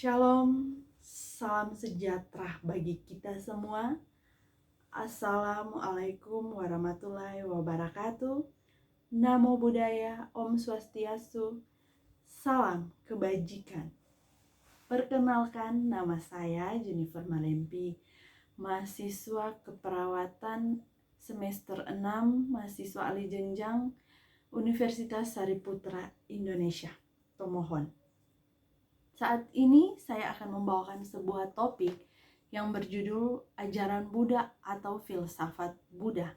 Shalom, salam sejahtera bagi kita semua. Assalamualaikum warahmatullahi wabarakatuh. Namo Buddhaya, Om Swastiastu, salam kebajikan. Perkenalkan, nama saya Jennifer Malempi, mahasiswa keperawatan semester 6, mahasiswa ahli jenjang Universitas Sariputra Indonesia. Pemohon. Saat ini saya akan membawakan sebuah topik yang berjudul ajaran Buddha atau filsafat Buddha.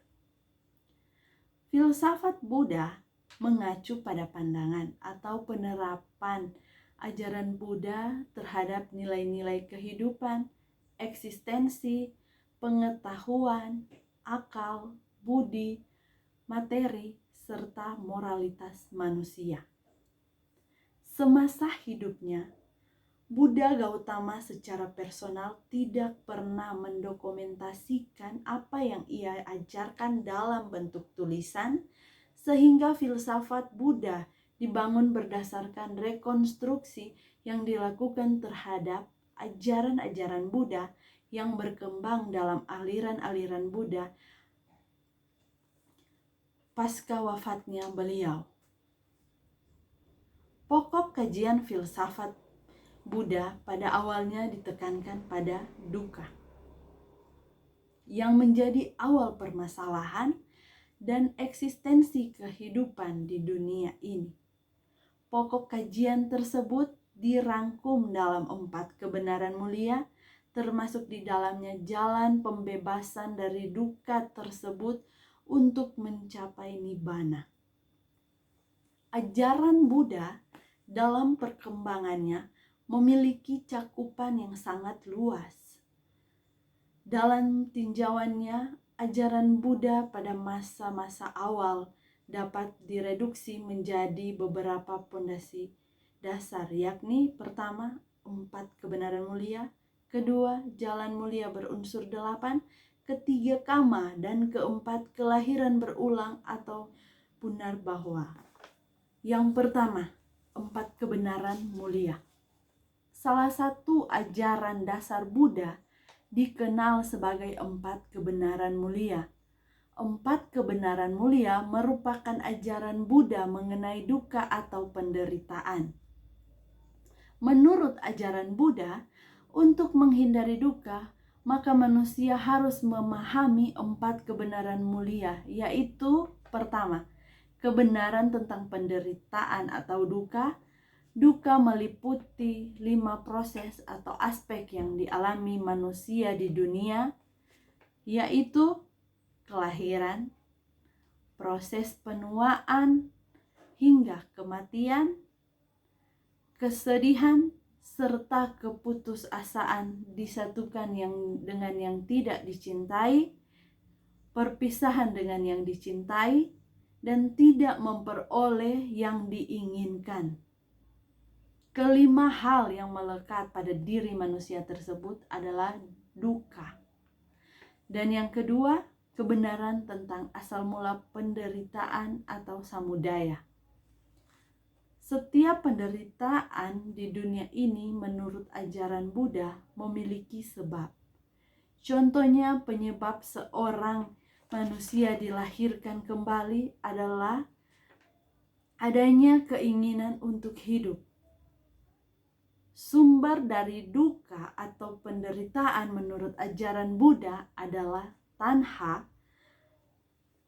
Filsafat Buddha mengacu pada pandangan atau penerapan ajaran Buddha terhadap nilai-nilai kehidupan, eksistensi, pengetahuan, akal, budi, materi, serta moralitas manusia. Semasa hidupnya, Buddha Gautama secara personal tidak pernah mendokumentasikan apa yang ia ajarkan dalam bentuk tulisan, sehingga filsafat Buddha dibangun berdasarkan rekonstruksi yang dilakukan terhadap ajaran-ajaran Buddha yang berkembang dalam aliran-aliran Buddha pasca wafatnya beliau. Pokok kajian filsafat Buddha pada awalnya ditekankan pada dukkha, yang menjadi awal permasalahan dan eksistensi kehidupan di dunia ini. Pokok kajian tersebut dirangkum dalam 4 kebenaran mulia, termasuk di dalamnya jalan pembebasan dari dukkha tersebut untuk mencapai nibbana. Ajaran Buddha dalam perkembangannya memiliki cakupan yang sangat luas. Dalam tinjauannya, ajaran Buddha pada masa-masa awal dapat direduksi menjadi beberapa pondasi dasar, yakni pertama, 4 kebenaran mulia, kedua, jalan mulia berunsur 8, ketiga, kama, dan keempat, kelahiran berulang atau punarbahwa. Yang pertama, 4 kebenaran mulia. Salah satu ajaran dasar Buddha dikenal sebagai 4 kebenaran mulia. 4 kebenaran mulia merupakan ajaran Buddha mengenai dukkha atau penderitaan. Menurut ajaran Buddha, untuk menghindari dukkha, maka manusia harus memahami 4 kebenaran mulia, yaitu pertama, kebenaran tentang penderitaan atau dukkha. Dukkha meliputi 5 proses atau aspek yang dialami manusia di dunia, yaitu kelahiran, proses penuaan, hingga kematian, kesedihan, serta keputusasaan disatukan dengan yang tidak dicintai, perpisahan dengan yang dicintai, dan tidak memperoleh yang diinginkan. Kelima hal yang melekat pada diri manusia tersebut adalah dukkha. Dan yang kedua, kebenaran tentang asal mula penderitaan atau samudaya. Setiap penderitaan di dunia ini menurut ajaran Buddha memiliki sebab. Contohnya, penyebab seorang manusia dilahirkan kembali adalah adanya keinginan untuk hidup. Sumber dari dukkha atau penderitaan menurut ajaran Buddha adalah tanha,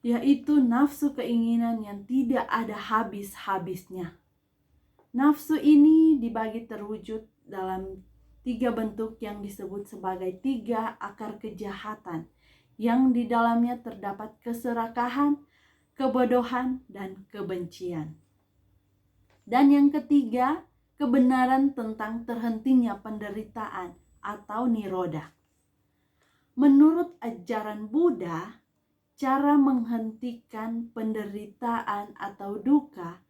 yaitu nafsu keinginan yang tidak ada habis-habisnya. Nafsu ini dibagi terwujud dalam 3 bentuk yang disebut sebagai 3 akar kejahatan, yang di dalamnya terdapat keserakahan, kebodohan, dan kebencian. Dan yang ketiga, kebenaran tentang terhentinya penderitaan atau nirodha. Menurut ajaran Buddha, cara menghentikan penderitaan atau dukkha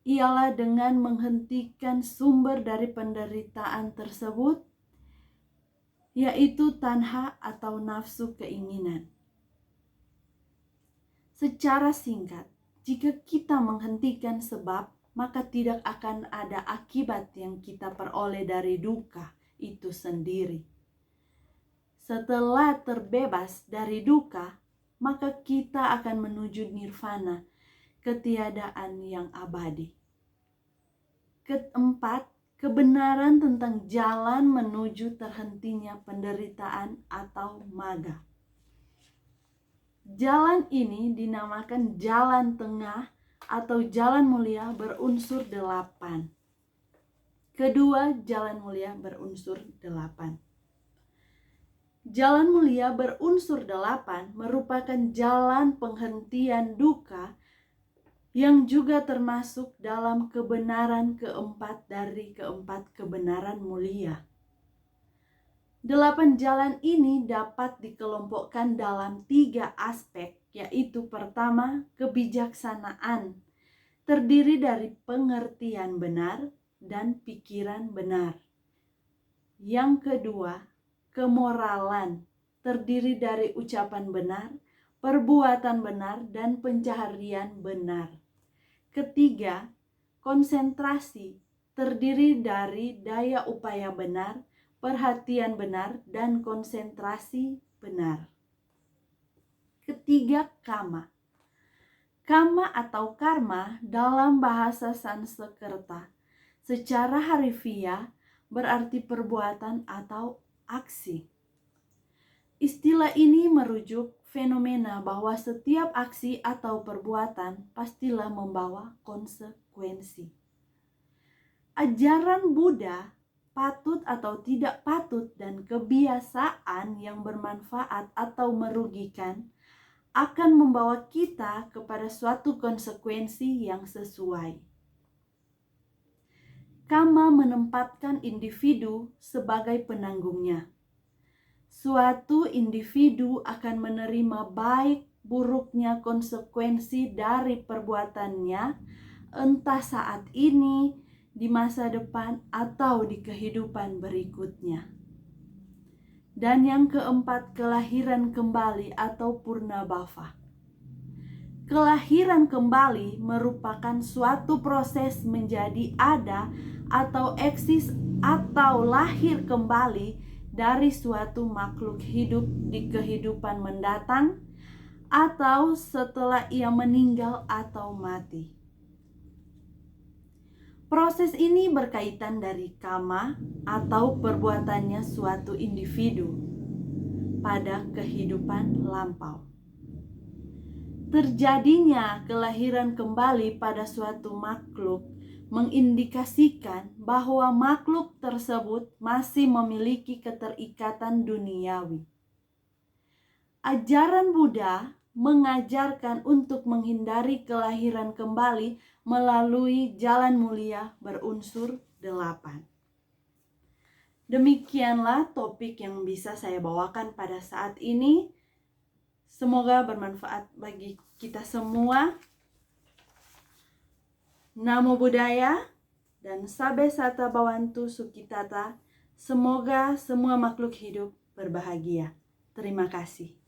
ialah dengan menghentikan sumber dari penderitaan tersebut, yaitu tanha atau nafsu keinginan. Secara singkat, jika kita menghentikan sebab maka tidak akan ada akibat yang kita peroleh dari duka itu sendiri. Setelah terbebas dari duka, maka kita akan menuju nirvana, ketiadaan yang abadi. Keempat, kebenaran tentang jalan menuju terhentinya penderitaan atau magga. Jalan ini dinamakan jalan tengah atau jalan mulia berunsur 8. Kedua, jalan mulia berunsur 8. Jalan mulia berunsur 8 merupakan jalan penghentian duka yang juga termasuk dalam kebenaran keempat dari keempat kebenaran mulia. 8 jalan ini dapat dikelompokkan dalam 3 aspek, yaitu pertama, kebijaksanaan, terdiri dari pengertian benar dan pikiran benar. Yang kedua, kemoralan, terdiri dari ucapan benar, perbuatan benar, dan pencaharian benar. Ketiga, konsentrasi, terdiri dari daya upaya benar, perhatian benar, dan konsentrasi benar. Ketiga, kama. Kama atau karma dalam bahasa Sanskerta secara harfiah berarti perbuatan atau aksi. Istilah ini merujuk fenomena bahwa setiap aksi atau perbuatan pastilah membawa konsekuensi. Ajaran Buddha, patut atau tidak patut, dan kebiasaan yang bermanfaat atau merugikan akan membawa kita kepada suatu konsekuensi yang sesuai. Kama menempatkan individu sebagai penanggungnya. Suatu individu akan menerima baik buruknya konsekuensi dari perbuatannya, entah saat ini, di masa depan, atau di kehidupan berikutnya. Dan yang keempat, kelahiran kembali atau purnabhava. Kelahiran kembali merupakan suatu proses menjadi ada atau eksis atau lahir kembali dari suatu makhluk hidup di kehidupan mendatang atau setelah ia meninggal atau mati. Proses ini berkaitan dari kama atau perbuatannya suatu individu pada kehidupan lampau. Terjadinya kelahiran kembali pada suatu makhluk mengindikasikan bahwa makhluk tersebut masih memiliki keterikatan duniawi. Ajaran Buddha mengajarkan untuk menghindari kelahiran kembali melalui jalan mulia berunsur 8. Demikianlah topik yang bisa saya bawakan pada saat ini. Semoga bermanfaat bagi kita semua. Namo Buddhaya dan Sabe Sata Bhavantu Sukhitata. Semoga semua makhluk hidup berbahagia. Terima kasih.